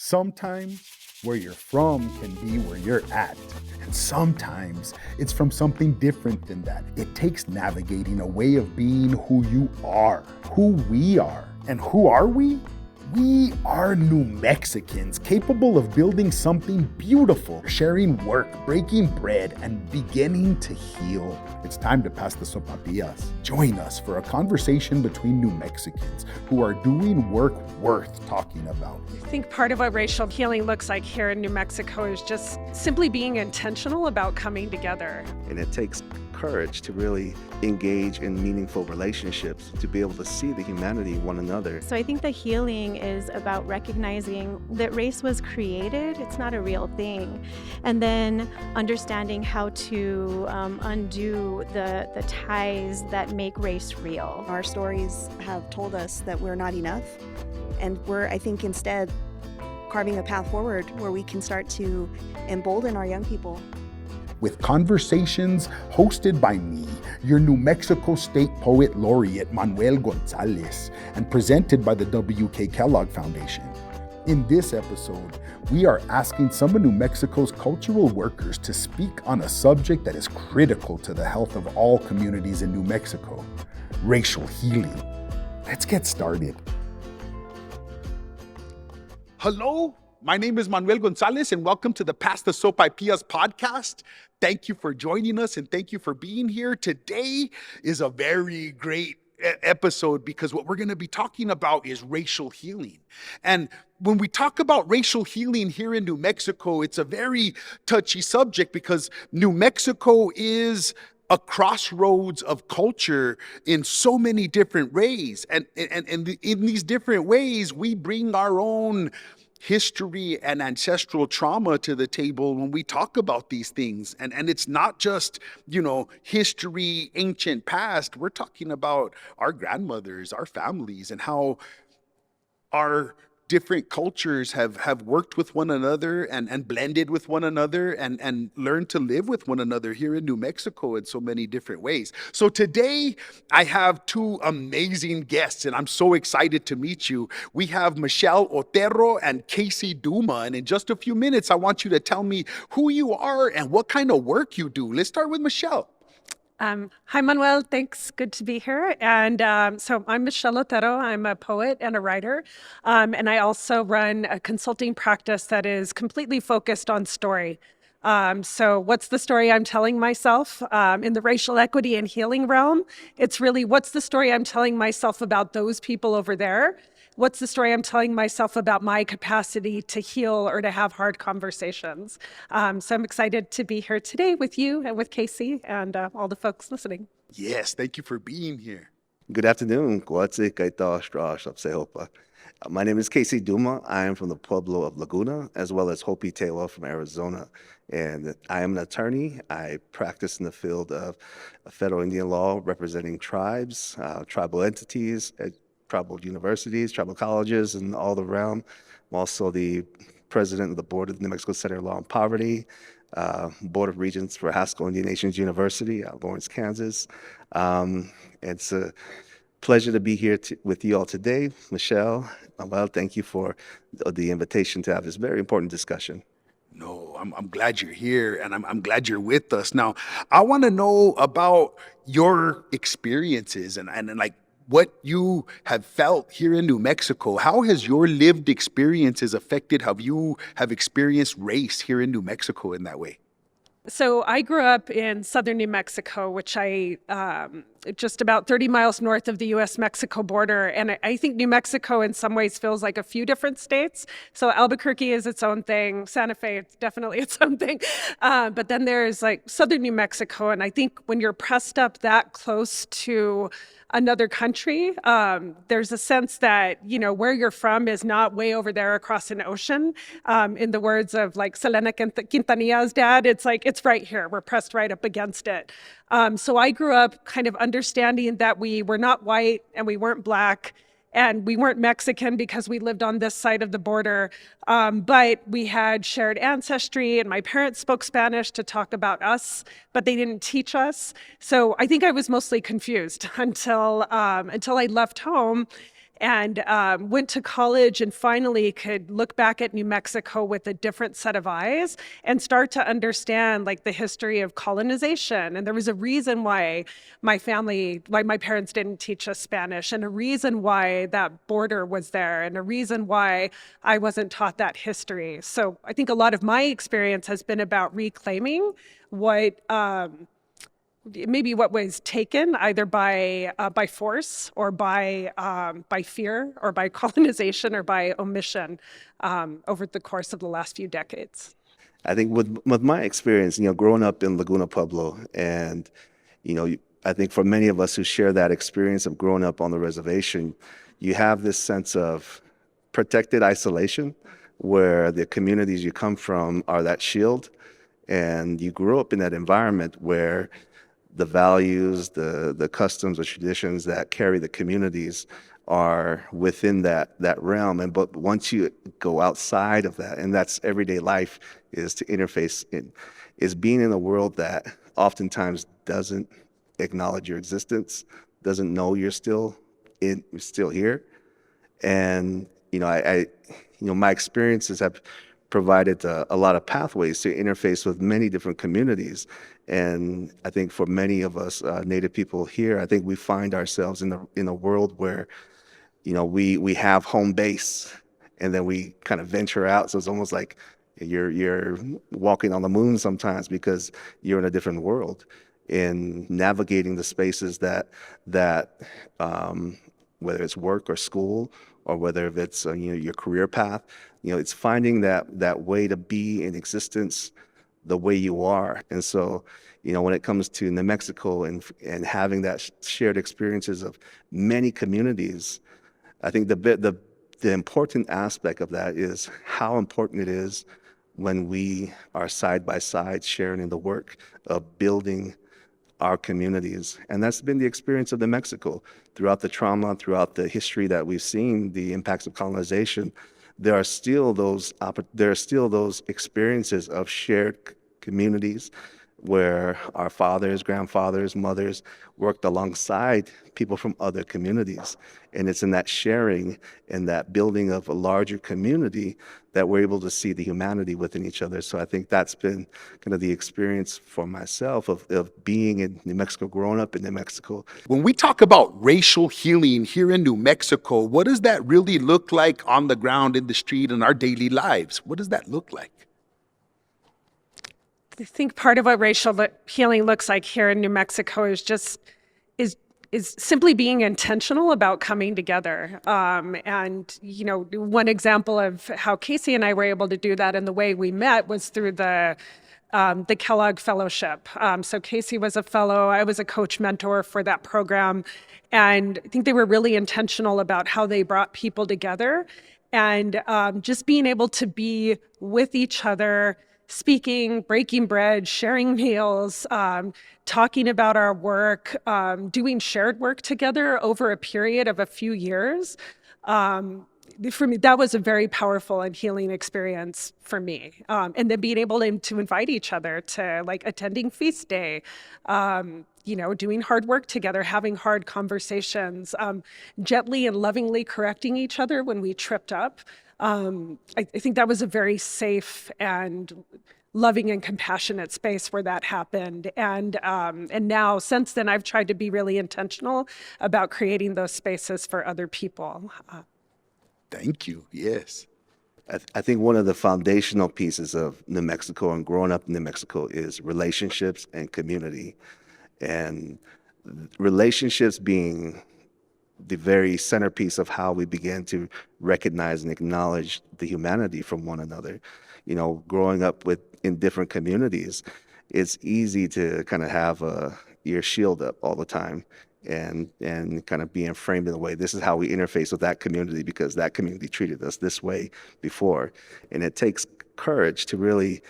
Sometimes where you're from can be where you're at. And sometimes it's from something different than that. It takes navigating a way of being who you are, who we are. And who are we? We are New Mexicans capable of building something beautiful, sharing work, breaking bread, and beginning to heal. It's time to pass the Sopapillas. Join us for a conversation between New Mexicans who are doing work worth talking about. I think part of what racial healing looks like here in New Mexico is just simply being intentional about coming together. And it takes courage to really engage in meaningful relationships, to be able to see the humanity in one another. So I think the healing is about recognizing that race was created, it's not a real thing, and then understanding how to undo the ties that make race real. Our stories have told us that we're not enough, and we're, I think, instead carving a path forward where we can start to embolden our young people. With conversations hosted by me, your New Mexico State Poet Laureate Manuel González, and presented by the W.K. Kellogg Foundation. In this episode, we are asking some of New Mexico's cultural workers to speak on a subject that is critical to the health of all communities in New Mexico: racial healing. Let's get started. Hello, my name is Manuel González, and welcome to the Pass the Sopapillas podcast. Thank you for joining us, and thank you for being here. Today is a very great episode because what we're going to be talking about is racial healing. And when we talk about racial healing here in New Mexico, it's a very touchy subject because New Mexico is a crossroads of culture in so many different ways. And in these different ways, we bring our own history and ancestral trauma to the table when we talk about these things. And it's not just, history, ancient past. We're talking about our grandmothers, our families, and how our different cultures have worked with one another and blended with one another and learned to live with one another here in New Mexico in so many different ways. So today I have two amazing guests, and I'm so excited to meet you. We have Michelle Otero and Casey Douma, and in just a few minutes I want you to tell me who you are and what kind of work you do. Let's start with Michelle. Hi, Manuel. Thanks. Good to be here. And so I'm Michelle Otero. I'm a poet and a writer. And I also run a consulting practice that is completely focused on story. So what's the story I'm telling myself in the racial equity and healing realm? It's really, what's the story I'm telling myself about those people over there? What's the story I'm telling myself about my capacity to heal or to have hard conversations? So I'm excited to be here today with you and with Casey and all the folks listening. Yes, thank you for being here. Good afternoon. My name is Casey Douma. I am from the Pueblo of Laguna, as well as Hopi Taylor from Arizona. And I am an attorney. I practice in the field of federal Indian law, representing tribes, tribal entities, tribal universities, tribal colleges, and all around. I'm also the president of the board of the New Mexico Center of Law and Poverty, board of regents for Haskell Indian Nations University out of Lawrence, Kansas. It's a pleasure to be here with you all today. Michelle, Manuel, thank you for the invitation to have this very important discussion. No, I'm glad you're here, and I'm glad you're with us. Now, I want to know about your experiences and like what you have felt here in New Mexico. How has your lived experiences affected how you have experienced race here in New Mexico in that way? So I grew up in southern New Mexico, which just about 30 miles north of the U.S.-Mexico border. And I think New Mexico in some ways feels like a few different states. So Albuquerque is its own thing. Santa Fe, it's definitely its own thing. But then there's like southern New Mexico. And I think when you're pressed up that close to another country, there's a sense that, where you're from is not way over there across an ocean. In the words of like Selena Quintanilla's dad, it's like, it's right here. We're pressed right up against it. So I grew up kind of understanding that we were not white and we weren't black and we weren't Mexican because we lived on this side of the border, but we had shared ancestry, and my parents spoke Spanish to talk about us, but they didn't teach us. So I think I was mostly confused until I left home and went to college and finally could look back at New Mexico with a different set of eyes and start to understand like the history of colonization. And there was a reason why my parents didn't teach us Spanish, and a reason why that border was there, and a reason why I wasn't taught that history. So I think a lot of my experience has been about reclaiming what maybe what was taken either by force or by fear or by colonization or by omission over the course of the last few decades. I think with my experience, growing up in Laguna Pueblo, and I think for many of us who share that experience of growing up on the reservation, you have this sense of protected isolation, where the communities you come from are that shield, and you grew up in that environment where the values, the customs, the traditions that carry the communities are within that realm. But once you go outside of that, and that's everyday life, is to interface is being in a world that oftentimes doesn't acknowledge your existence, doesn't know you're still here. And my experiences have provided a lot of pathways to interface with many different communities. And I think for many of us Native people here, I think we find ourselves in a world where we have home base, and then we kind of venture out. So it's almost like you're walking on the moon sometimes, because you're in a different world, in navigating the spaces that whether it's work or school, or whether it's your career path, it's finding that way to be in existence the way you are. And so, when it comes to New Mexico and having that shared experiences of many communities, I think the important aspect of that is how important it is when we are side by side sharing in the work of building our communities. And that's been the experience of New Mexico throughout the trauma, throughout the history that we've seen, the impacts of colonization. There are still those experiences of shared communities where our fathers, grandfathers, mothers worked alongside people from other communities. And it's in that sharing and that building of a larger community that we're able to see the humanity within each other. So I think that's been kind of the experience for myself of being in New Mexico, growing up in New Mexico. When we talk about racial healing here in New Mexico, what does that really look like on the ground, in the street, in our daily lives? What does that look like? I think part of what racial healing looks like here in New Mexico is simply being intentional about coming together. And one example of how Casey and I were able to do that and the way we met was through the Kellogg Fellowship. So Casey was a fellow, I was a coach mentor for that program. And I think they were really intentional about how they brought people together, and just being able to be with each other, speaking, breaking bread, sharing meals, talking about our work, doing shared work together over a period of a few years. For me, that was a very powerful and healing experience for me. And then being able to invite each other to attending feast day, doing hard work together, having hard conversations, gently and lovingly correcting each other when we tripped up. I think that was a very safe and loving and compassionate space where that happened. And now, since then, I've tried to be really intentional about creating those spaces for other people. Thank you. Yes. I think one of the foundational pieces of New Mexico and growing up in New Mexico is relationships and community. And relationships being the very centerpiece of how we begin to recognize and acknowledge the humanity from one another. Growing up in different communities, it's easy to kind of have your shield up all the time and kind of being framed in a way, this is how we interface with that community because that community treated us this way before. And it takes courage to really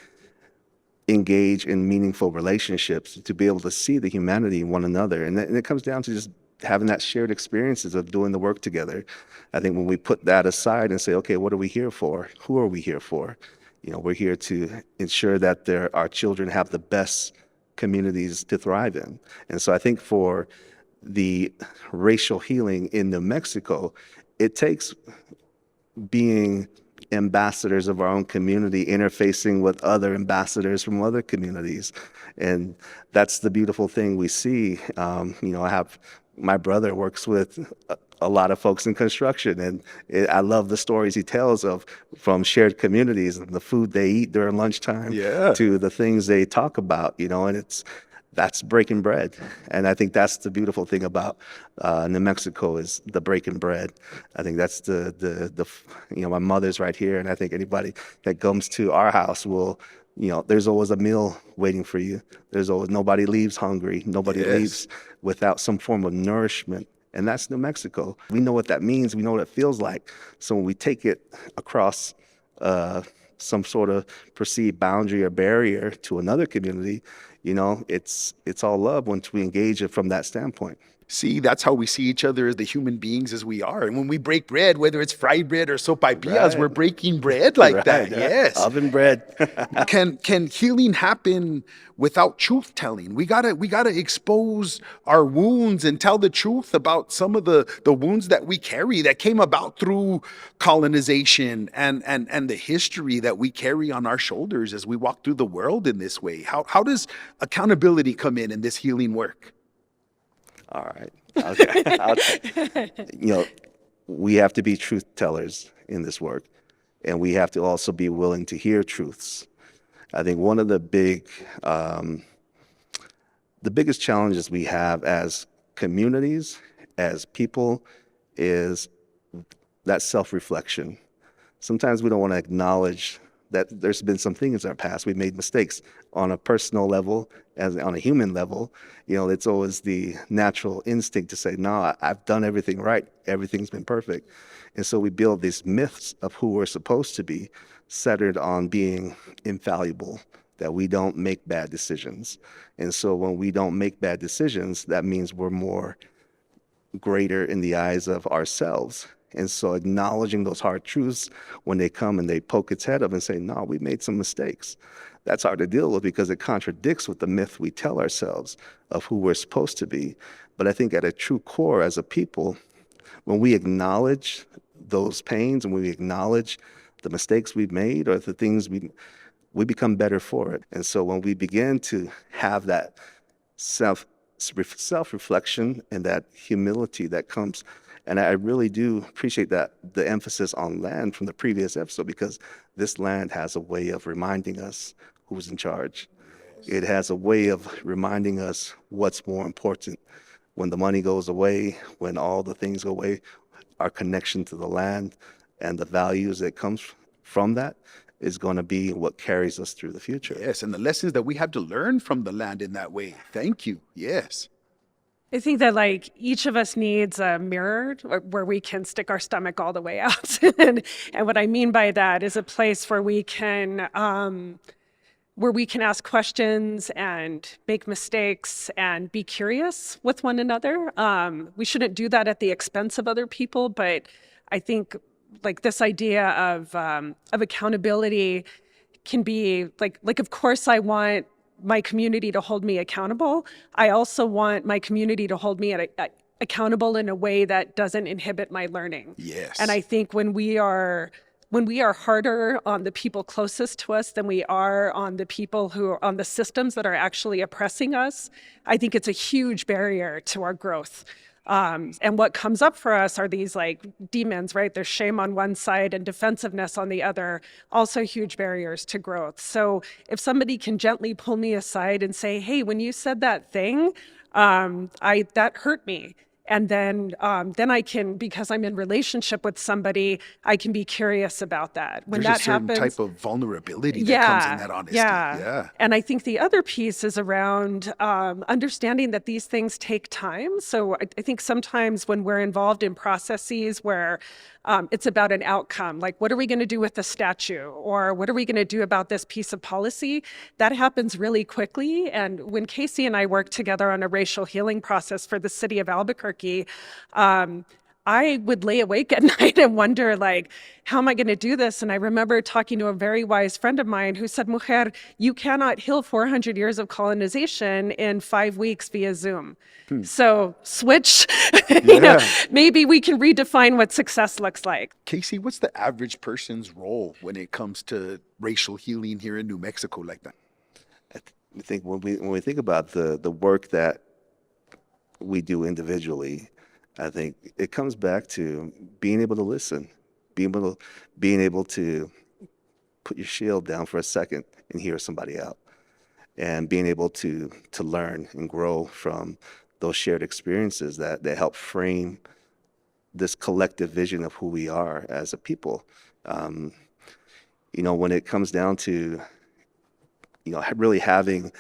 engage in meaningful relationships, to be able to see the humanity in one another. And it comes down to just having that shared experiences of doing the work together. I think when we put that aside and say, okay, what are we here for? Who are we here for? We're here to ensure that our children have the best communities to thrive in. And so I think for the racial healing in New Mexico, it takes being ambassadors of our own community, interfacing with other ambassadors from other communities. And that's the beautiful thing we see. I have my brother works with a lot of folks in construction, and I love the stories he tells of from shared communities and the food they eat during lunchtime to the things they talk about, and that's breaking bread. And I think that's the beautiful thing about New Mexico is the breaking bread. I think that's the my mother's right here, and I think anybody that comes to our house will, there's always a meal waiting for you. There's always, nobody leaves hungry. Nobody leaves without some form of nourishment. And that's New Mexico. We know what that means. We know what it feels like. So when we take it across some sort of perceived boundary or barrier to another community, it's all love once we engage it from that standpoint. See, that's how we see each other as the human beings as we are. And when we break bread, whether it's fried bread or sopapillas, we're breaking bread like that. Yes. Oven bread. Can healing happen without truth telling? We gotta expose our wounds and tell the truth about some of the wounds that we carry that came about through colonization and the history that we carry on our shoulders as we walk through the world in this way. How does accountability come in this healing work? All right. Okay. We have to be truth tellers in this work, and we have to also be willing to hear truths. I think one of the biggest challenges we have as communities, as people, is that self-reflection. Sometimes we don't want to acknowledge that there's been some things in our past. We made mistakes on a personal level, as on a human level. It's always the natural instinct to say, no, I've done everything right. Everything's been perfect. And so we build these myths of who we're supposed to be, centered on being infallible, that we don't make bad decisions. And so when we don't make bad decisions, that means we're more greater in the eyes of ourselves. And so acknowledging those hard truths when they come and they poke its head up and say, no, we made some mistakes. That's hard to deal with because it contradicts with the myth we tell ourselves of who we're supposed to be. But I think at a true core as a people, when we acknowledge those pains and when we acknowledge the mistakes we've made or the things we become better for it. And so when we begin to have that self-reflection and that humility that comes. And I really do appreciate that, the emphasis on land from the previous episode, because this land has a way of reminding us who's in charge. It has a way of reminding us what's more important. When the money goes away, when all the things go away, our connection to the land and the values that comes from that is going to be what carries us through the future. Yes, and the lessons that we have to learn from the land in that way. Thank you. Yes. I think that each of us needs a mirror where we can stick our stomach all the way out. and what I mean by that is a place where we can ask questions and make mistakes and be curious with one another. We shouldn't do that at the expense of other people, but I think this idea of accountability can be of course I want my community to hold me accountable. I also want my community to hold me accountable in a way that doesn't inhibit my learning. Yes. And I think when we are harder on the people closest to us than we are on the people who are on the systems that are actually oppressing us, I think it's a huge barrier to our growth. And what comes up for us are these demons, right? There's shame on one side and defensiveness on the other, also huge barriers to growth. So if somebody can gently pull me aside and say, hey, when you said that thing, that hurt me. And then I can, because I'm in relationship with somebody, I can be curious about that. When There's that a certain happens, type of vulnerability that comes in that honesty. Yeah. And I think the other piece is around understanding that these things take time. So I think sometimes when we're involved in processes where it's about an outcome, what are we going to do with the statue? Or what are we going to do about this piece of policy? That happens really quickly. And when Casey and I worked together on a racial healing process for the city of Albuquerque, I would lay awake at night and wonder, like, how am I going to do this? And I remember talking to a very wise friend of mine who said, Mujer, you cannot heal 400 years of colonization in 5 weeks via Zoom. So switch, maybe we can redefine what success looks like. Casey, what's the average person's role when it comes to racial healing here in New Mexico like that? I think when we think about the work that we do individually, I think it comes back to being able to listen, being able to put your shield down for a second and hear somebody out, and being able to learn and grow from those shared experiences that help frame this collective vision of who we are as a people. When it comes down to, really having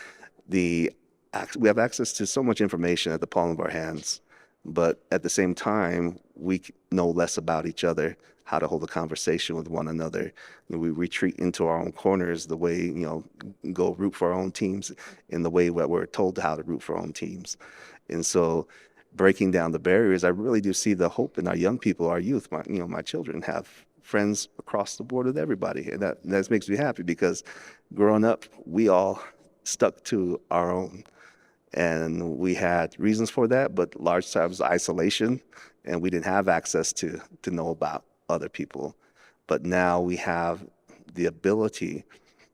we have access to so much information at the palm of our hands, but at the same time, we know less about each other, how to hold a conversation with one another. We retreat into our own corners the way, go root for our own teams in the way that we're told how to root for our own teams. And so breaking down the barriers, I really do see the hope in our young people, our youth. My children have friends across the board with everybody. And that makes me happy, because growing up, we all stuck to our own. And we had reasons for that, but large times isolation, and we didn't have access to know about other people. But now we have the ability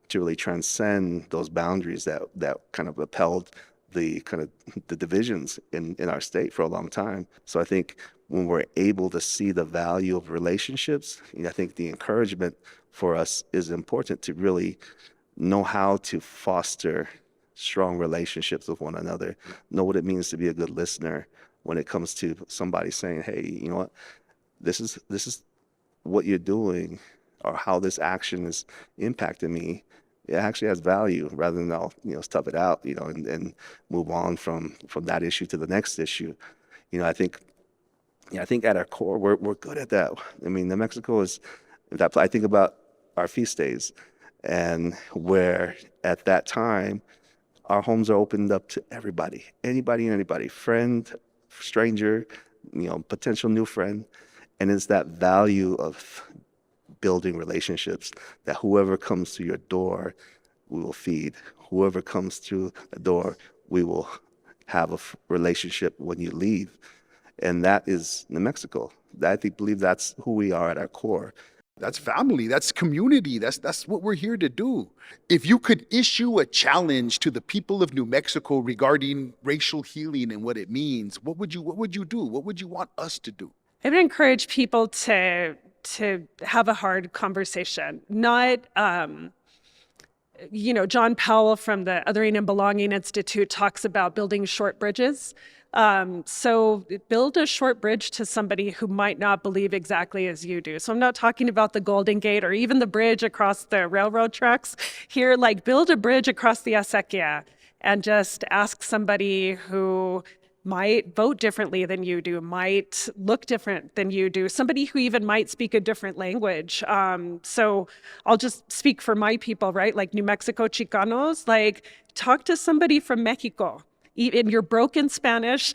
to really transcend those boundaries that kind of upheld the divisions in our state for a long time. So I think when we're able to see the value of relationships, I think the encouragement for us is important to really know how to foster strong relationships with one another, know what it means to be a good listener when it comes to somebody saying, hey, you know what, this is what you're doing, or how this action is impacting me. It actually has value, rather than I'll stuff it out, and move on from that issue to the next issue. I think at our core we're good at that. I mean, New Mexico is that. I think about our feast days, and where at that time our homes are opened up to everybody, anybody and anybody, friend, stranger, potential new friend. And it's that value of building relationships that whoever comes to your door, we will feed. Whoever comes through the door, we will have a relationship when you leave. And that is New Mexico. I believe that's who we are at our core. That's family, that's community, that's what we're here to do. If you could issue a challenge to the people of New Mexico regarding racial healing and what it means, what would you do? What would you want us to do? I would encourage people to have a hard conversation, not, John Powell from the Othering and Belonging Institute talks about building short bridges. So build a short bridge to somebody who might not believe exactly as you do. So I'm not talking about the Golden Gate or even the bridge across the railroad tracks here, like build a bridge across the Acequia and just ask somebody who might vote differently than you do, might look different than you do, somebody who even might speak a different language. So I'll just speak for my people, right? Like New Mexico Chicanos, like talk to somebody from Mexico in your broken Spanish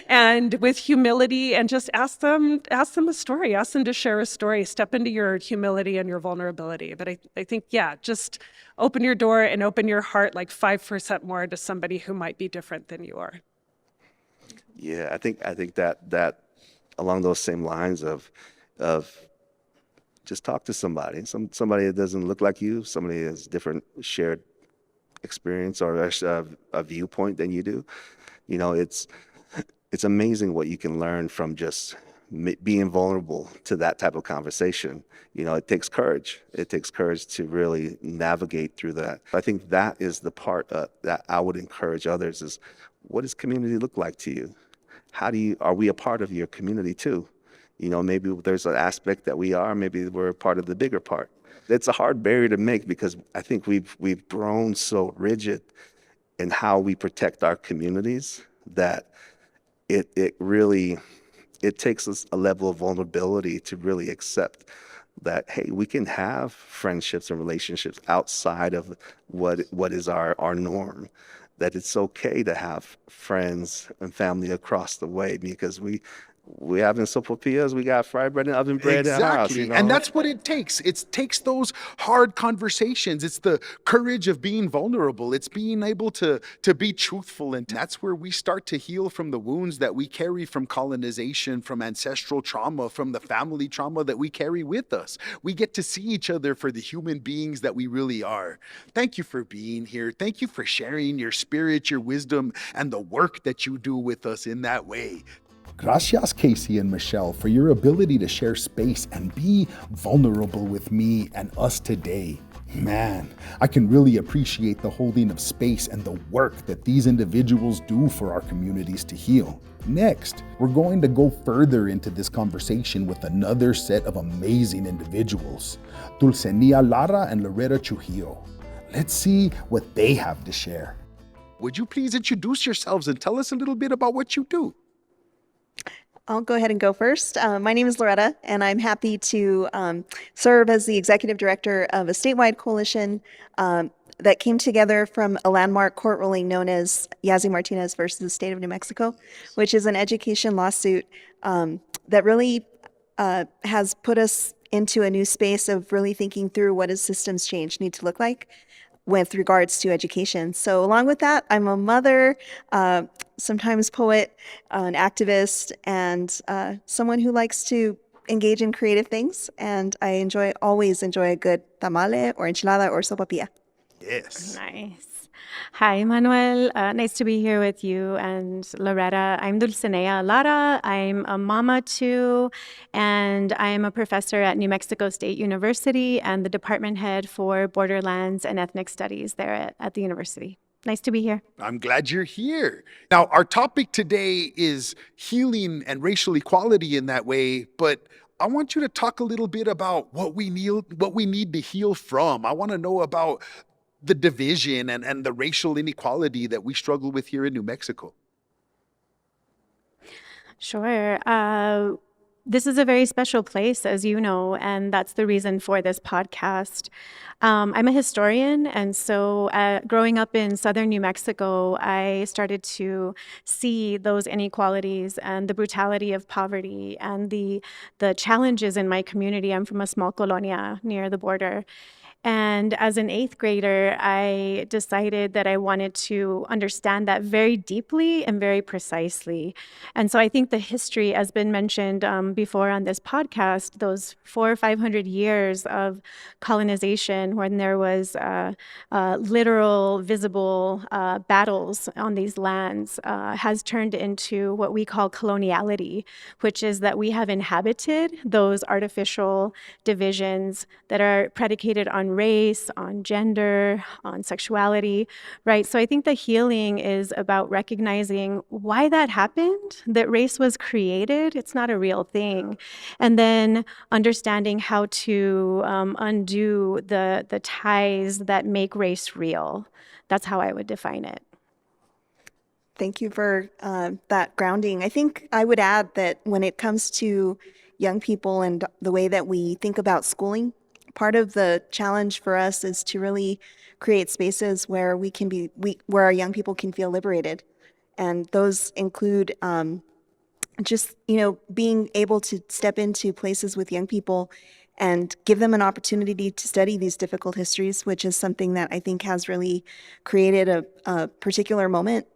and with humility, and just ask them a story, ask them to share a story, step into your humility and your vulnerability. But I think, just open your door and open your heart like 5% more to somebody who might be different than you are. Yeah, I think that along those same lines of just talk to somebody that doesn't look like you, somebody that has different shared experience or a viewpoint than you do. It's amazing what you can learn from just being vulnerable to that type of conversation. It takes courage. It takes courage to really navigate through that. I think that is the part that I would encourage others is, what does community look like to you? Are we a part of your community too? Maybe there's an aspect that we are, maybe we're a part of the bigger part. It's a hard barrier to make, because I think we've grown so rigid in how we protect our communities that it really takes us a level of vulnerability to really accept that, hey, we can have friendships and relationships outside of what is our norm. That it's okay to have friends and family across the way, because we we have in Sopapillas, we got fried bread and oven bread in the house, Exactly. And that's what it takes. It takes those hard conversations. It's the courage of being vulnerable. It's being able to be truthful. And that's where we start to heal from the wounds that we carry from colonization, from ancestral trauma, from the family trauma that we carry with us. We get to see each other for the human beings that we really are. Thank you for being here. Thank you for sharing your spirit, your wisdom, and the work that you do with us in that way. Gracias, Casey and Michelle, for your ability to share space and be vulnerable with me and us today. Man, I can really appreciate the holding of space and the work that these individuals do for our communities to heal. Next, we're going to go further into this conversation with another set of amazing individuals, Dulcinea, Lara, and Loretta Trujillo. Let's see what they have to share. Would you please introduce yourselves and tell us a little bit about what you do? I'll go ahead and go first. My name is Loretta, and I'm happy to serve as the executive director of a statewide coalition that came together from a landmark court ruling known as Yazzie Martinez versus the state of New Mexico, which is an education lawsuit that really has put us into a new space of really thinking through what does systems change need to look like with regards to education. So along with that, I'm a mother, sometimes poet, an activist, and someone who likes to engage in creative things. And I always enjoy a good tamale or enchilada or sopapilla. Yes. Nice. Hi, Manuel. Nice to be here with you and Loretta. I'm Dulcinea Lara. I'm a mama too, and I am a professor at New Mexico State University and the department head for Borderlands and Ethnic Studies there at the university. Nice to be here. I'm glad you're here. Now, our topic today is healing and racial equality in that way, but I want you to talk a little bit about what we need to heal from. I want to know about the division and the racial inequality that we struggle with here in New Mexico. Sure. This is a very special place, as you know, and that's the reason for this podcast. I'm a historian, and so growing up in southern New Mexico, I started to see those inequalities and the brutality of poverty and the challenges in my community. I'm from a small colonia near the border. And as an eighth grader, I decided that I wanted to understand that very deeply and very precisely. And so I think the history, as been mentioned before on this podcast, those 400 or 500 years of colonization when there was literal, visible battles on these lands has turned into what we call coloniality, which is that we have inhabited those artificial divisions that are predicated on race, on gender, on sexuality, right? So I think the healing is about recognizing why that happened, that race was created, it's not a real thing, and then understanding how to undo the ties that make race real. That's how I would define it. Thank you for that grounding. I think I would add that when it comes to young people and the way that we think about schooling, part of the challenge for us is to really create spaces where where our young people can feel liberated. And those include just, being able to step into places with young people and give them an opportunity to study these difficult histories, which is something that I think has really created a particular moment.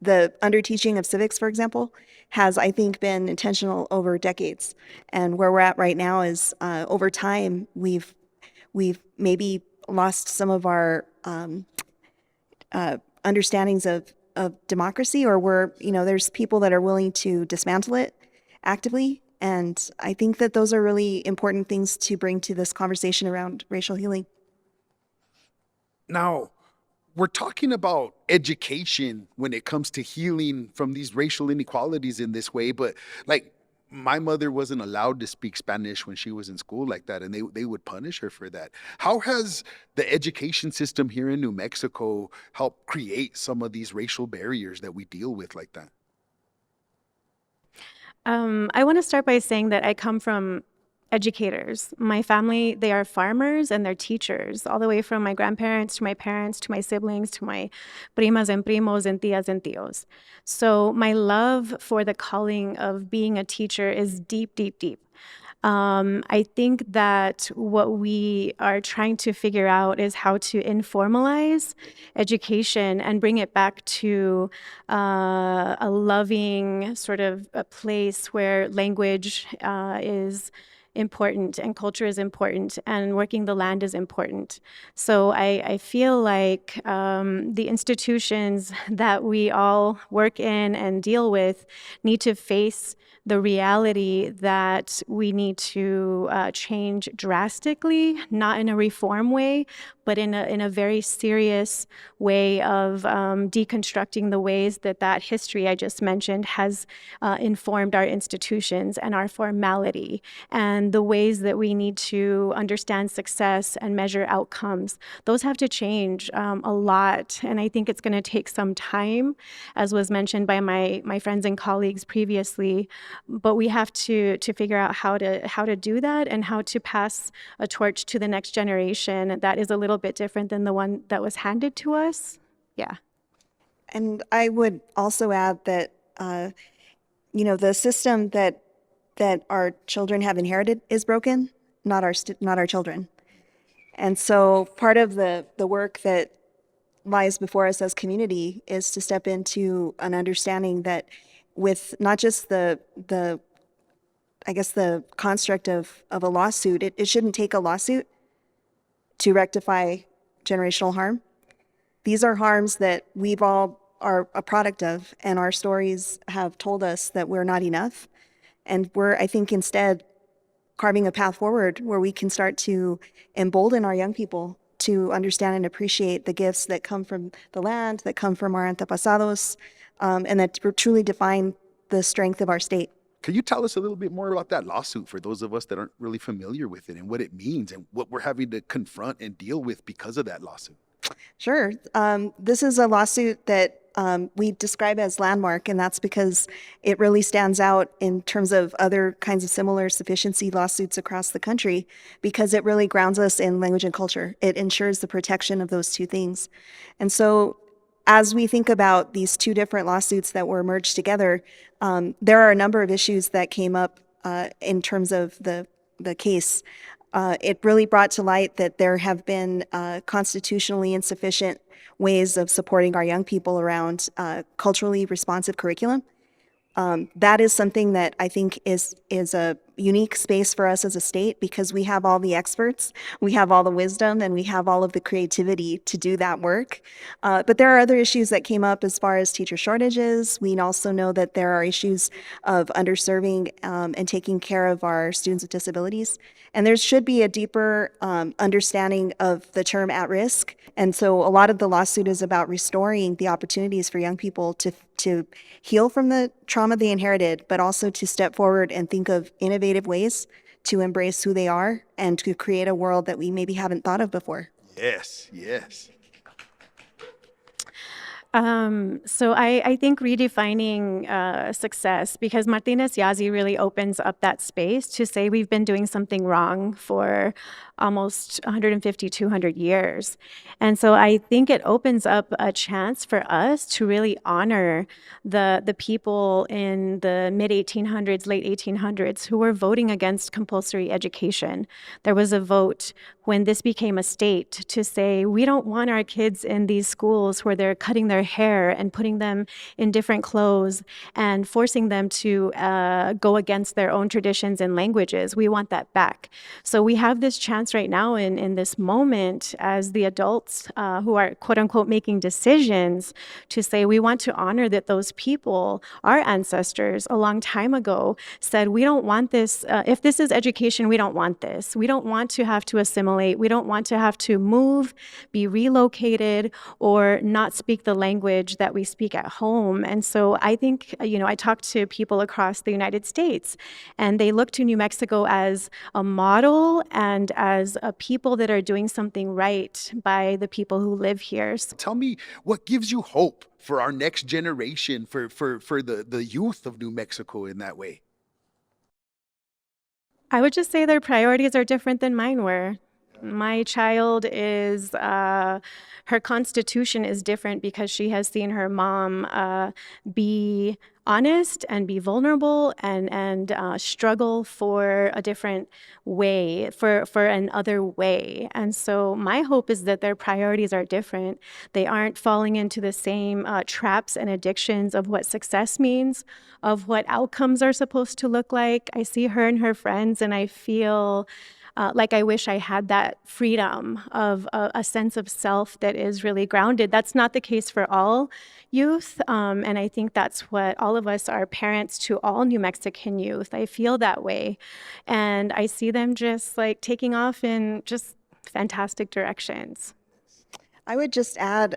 The underteaching of civics, for example, has, I think, been intentional over decades. And where we're at right now is, over time, we've maybe lost some of our understandings of democracy, or there's people that are willing to dismantle it actively. And I think that those are really important things to bring to this conversation around racial healing. Now, we're talking about education when it comes to healing from these racial inequalities in this way, but my mother wasn't allowed to speak Spanish when she was in school like that, and they would punish her for that. How has the education system here in New Mexico helped create some of these racial barriers that we deal with like that? I want to start by saying that I come from educators. My family, they are farmers and they're teachers, all the way from my grandparents to my parents to my siblings to my primas and primos and tias and tios. So my love for the calling of being a teacher is deep, deep, deep. I think that what we are trying to figure out is how to informalize education and bring it back to a loving sort of a place where language is important and culture is important and working the land is important. So I feel like the institutions that we all work in and deal with need to face the reality that we need to change drastically, not in a reform way, but in a very serious way of deconstructing the ways that that history I just mentioned has informed our institutions and our formality and the ways that we need to understand success and measure outcomes. Those have to change a lot, and I think it's going to take some time, as was mentioned by my friends and colleagues previously. But we have to figure out how to do that and how to pass a torch to the next generation that is a little bit different than the one that was handed to us. Yeah. And I would also add that, the system that our children have inherited is broken, not our children. And so part of the work that lies before us as community is to step into an understanding that with not just the construct of a lawsuit, it shouldn't take a lawsuit to rectify generational harm. These are harms that we've all are a product of, and our stories have told us that we're not enough. And we're, I think, instead carving a path forward where we can start to embolden our young people to understand and appreciate the gifts that come from the land, that come from our antepasados, and that truly define the strength of our state. Can you tell us a little bit more about that lawsuit for those of us that aren't really familiar with it and what it means and what we're having to confront and deal with because of that lawsuit? Sure. This is a lawsuit that we describe as landmark, and that's because it really stands out in terms of other kinds of similar sufficiency lawsuits across the country, because it really grounds us in language and culture. It ensures the protection of those two things. And so as we think about these two different lawsuits that were merged together, there are a number of issues that came up in terms of the case. It really brought to light that there have been constitutionally insufficient ways of supporting our young people around culturally responsive curriculum. That is something that I think is a unique space for us as a state, because we have all the experts, we have all the wisdom, and we have all of the creativity to do that work. But there are other issues that came up as far as teacher shortages. We also know that there are issues of underserving and taking care of our students with disabilities. And there should be a deeper understanding of the term at risk. And so a lot of the lawsuit is about restoring the opportunities for young people to heal from the trauma they inherited, but also to step forward and think of innovative ways to embrace who they are and to create a world that we maybe haven't thought of before. Yes, yes. So I think redefining success, because Martinez Yazzie really opens up that space to say we've been doing something wrong for almost 150, 200 years. And so I think it opens up a chance for us to really honor the people in the mid-1800s, late 1800s who were voting against compulsory education. There was a vote when this became a state to say, we don't want our kids in these schools where they're cutting their hair and putting them in different clothes and forcing them to go against their own traditions and languages. We want that back. So we have this chance right now in this moment as the adults who are quote unquote making decisions to say we want to honor that those people, our ancestors a long time ago said, we don't want this. If this is education, we don't want this. We don't want to have to assimilate. We don't want to have to move, be relocated, or not speak the language that we speak at home. And so I think, I talk to people across the United States, and they look to New Mexico as a model and as a people that are doing something right by the people who live here. Tell me what gives you hope for our next generation, for the youth of New Mexico in that way. I would just say their priorities are different than mine were. My child is, her constitution is different because she has seen her mom be honest and be vulnerable and struggle for a different way, for an other way. And so my hope is that their priorities are different. They aren't falling into the same traps and addictions of what success means, of what outcomes are supposed to look like. I see her and her friends, and I feel like I wish I had that freedom of a sense of self that is really grounded. That's not the case for all youth, and I think that's what all of us are parents to all New Mexican youth. I feel that way, and I see them just like taking off in just fantastic directions. I would just add,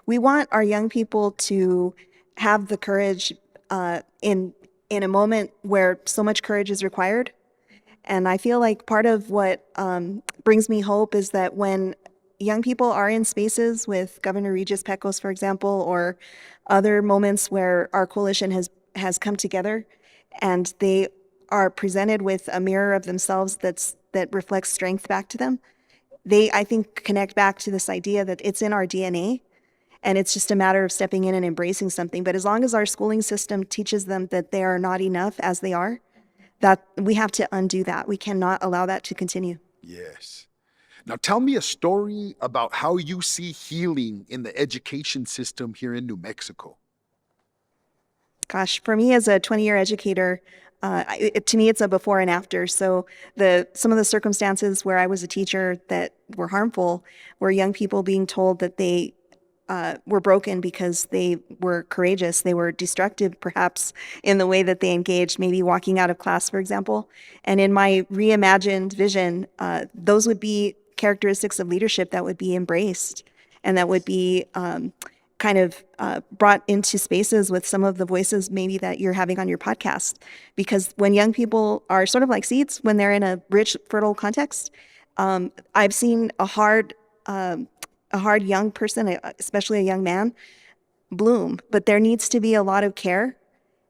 we want our young people to have the courage in a moment where so much courage is required. And I feel like part of what brings me hope is that when young people are in spaces with Governor Regis Pecos, for example, or other moments where our coalition has come together and they are presented with a mirror of themselves that reflects strength back to them, they, I think, connect back to this idea that it's in our DNA and it's just a matter of stepping in and embracing something. But as long as our schooling system teaches them that they are not enough as they are, that we have to undo that. We cannot allow that to continue. Yes. Now tell me a story about how you see healing in the education system here in New Mexico. Gosh, for me as a 20-year educator, to me it's a before and after. So some of the circumstances where I was a teacher that were harmful were young people being told that they were broken because they were courageous. They were destructive, perhaps, in the way that they engaged, maybe walking out of class, for example. And in my reimagined vision, those would be characteristics of leadership that would be embraced and that would be kind of brought into spaces with some of the voices maybe that you're having on your podcast. Because when young people are sort of like seeds, when they're in a rich, fertile context, I've seen a hard young person, especially a young man, bloom. But there needs to be a lot of care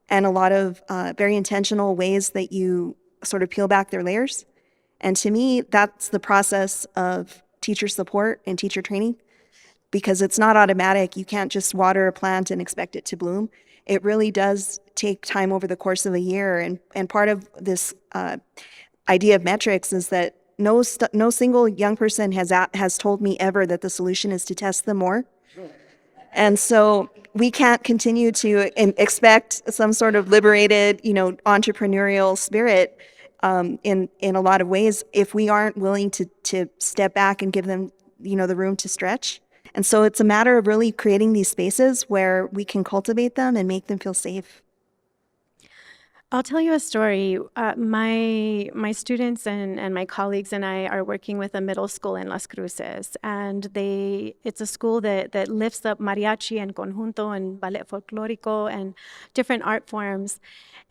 and a lot of very intentional ways that you sort of peel back their layers. And to me, that's the process of teacher support and teacher training, because it's not automatic. You can't just water a plant and expect it to bloom. It really does take time over the course of a year. And part of this idea of metrics is that no single young person has told me ever that the solution is to test them more. And so we can't continue to expect some sort of liberated, entrepreneurial spirit in a lot of ways if we aren't willing to step back and give them, the room to stretch. And so it's a matter of really creating these spaces where we can cultivate them and make them feel safe. I'll tell you a story. My students and my colleagues and I are working with a middle school in Las Cruces, and it's a school that lifts up mariachi and conjunto and ballet folklorico and different art forms.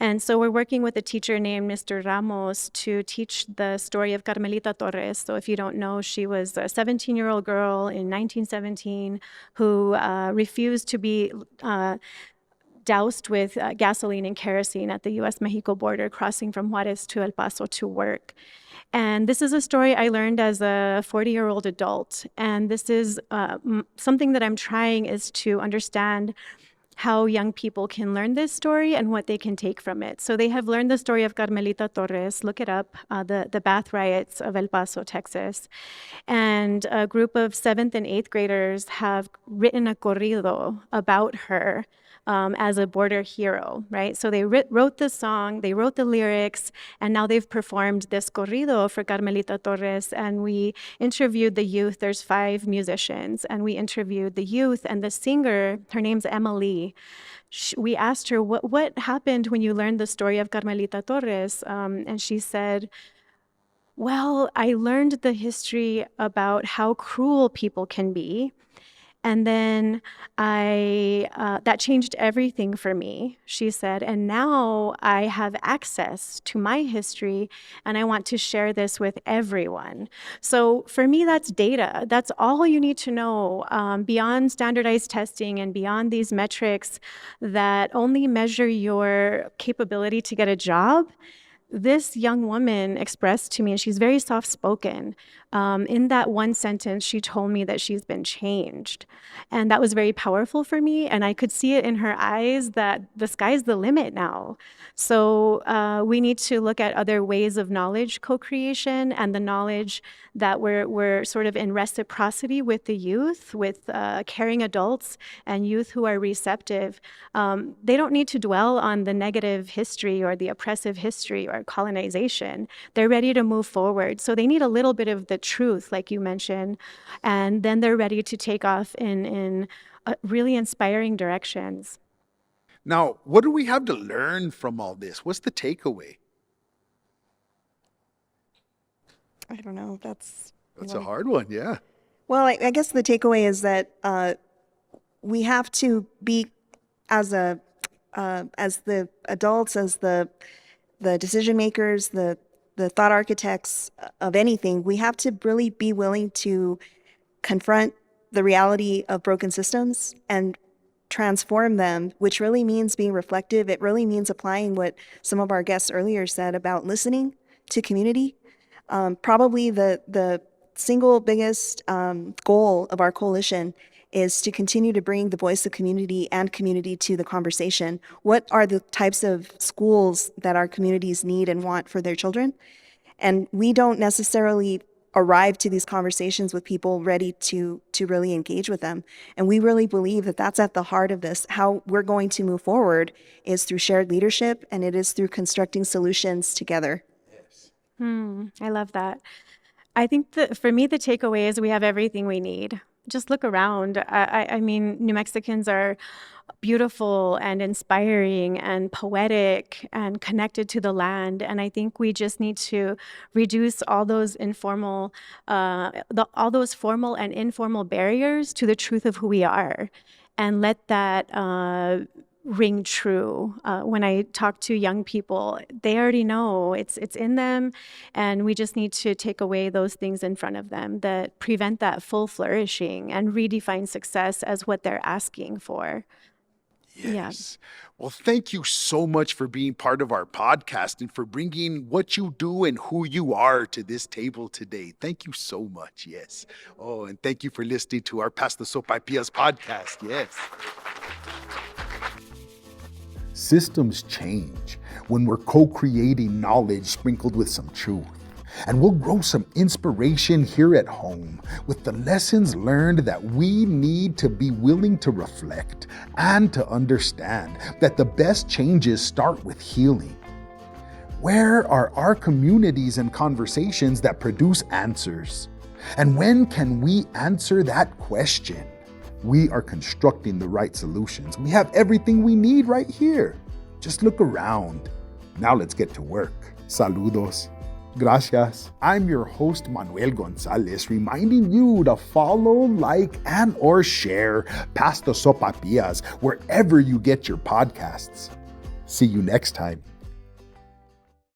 And so we're working with a teacher named Mr. Ramos to teach the story of Carmelita Torres. So if you don't know, she was a 17-year-old girl in 1917 who refused to be doused with gasoline and kerosene at the U.S.-Mexico border, crossing from Juarez to El Paso to work. And this is a story I learned as a 40-year-old adult. And this is something that I'm trying is to understand how young people can learn this story and what they can take from it. So they have learned the story of Carmelita Torres. Look it up, the bath riots of El Paso, Texas. And a group of 7th and 8th graders have written a corrido about her as a border hero, right? So they wrote the song, they wrote the lyrics, and now they've performed this corrido for Carmelita Torres. And we interviewed the youth. There's 5 musicians, and we interviewed the youth, and the singer, her name's Emily. We asked her, what happened when you learned the story of Carmelita Torres? And she said, well, I learned the history about how cruel people can be. And then that changed everything for me, she said. And now I have access to my history, and I want to share this with everyone. So for me, that's data. That's all you need to know beyond standardized testing and beyond these metrics that only measure your capability to get a job. this young woman expressed to me, and she's very soft spoken. In that one sentence, she told me that she's been changed. And that was very powerful for me. And I could see it in her eyes that the sky's the limit now. So we need to look at other ways of knowledge co-creation, and the knowledge that we're sort of in reciprocity with the youth, with caring adults and youth who are receptive. They don't need to dwell on the negative history or the oppressive history or colonization. They're ready to move forward. So they need a little bit of the truth, like you mentioned, and then they're ready to take off in really inspiring directions. Now, what do we have to learn from all this? What's the takeaway? I don't know. That's a hard one, yeah. Well, I guess the takeaway is that we have to be, as the adults, as the decision makers, the thought architects of anything, we have to really be willing to confront the reality of broken systems and transform them, which really means being reflective. It really means applying what some of our guests earlier said about listening to community. Probably the single biggest goal of our coalition is to continue to bring the voice of community and community to the conversation. What are the types of schools that our communities need and want for their children? And we don't necessarily arrive to these conversations with people ready to really engage with them. And we really believe that that's at the heart of this. How we're going to move forward is through shared leadership, and it is through constructing solutions together. I love that. I think that for me, the takeaway is we have everything we need. Just look around. I mean, New Mexicans are beautiful and inspiring and poetic and connected to the land. And I think we just need to reduce all those informal, all those formal and informal barriers to the truth of who we are, and let that ring true. When I talk to young people, they already know it's in them, and we just need to take away those things in front of them that prevent that full flourishing and redefine success as what they're asking for. Yes. Well, thank you so much for being part of our podcast and for bringing what you do and who you are to this table today. Thank you so much. Yes. Oh, and thank you for listening to our Past the Sopapillas podcast. Yes. Systems change when we're co-creating knowledge sprinkled with some truth. And we'll grow some inspiration here at home with the lessons learned that we need to be willing to reflect and to understand that the best changes start with healing. Where are our communities and conversations that produce answers? And when can we answer that question? We are constructing the right solutions. We have everything we need right here. Just look around. Now let's get to work. Saludos. Gracias. I'm your host, Manuel González, reminding you to follow, like, and or share Past the Sopapillas wherever you get your podcasts. See you next time.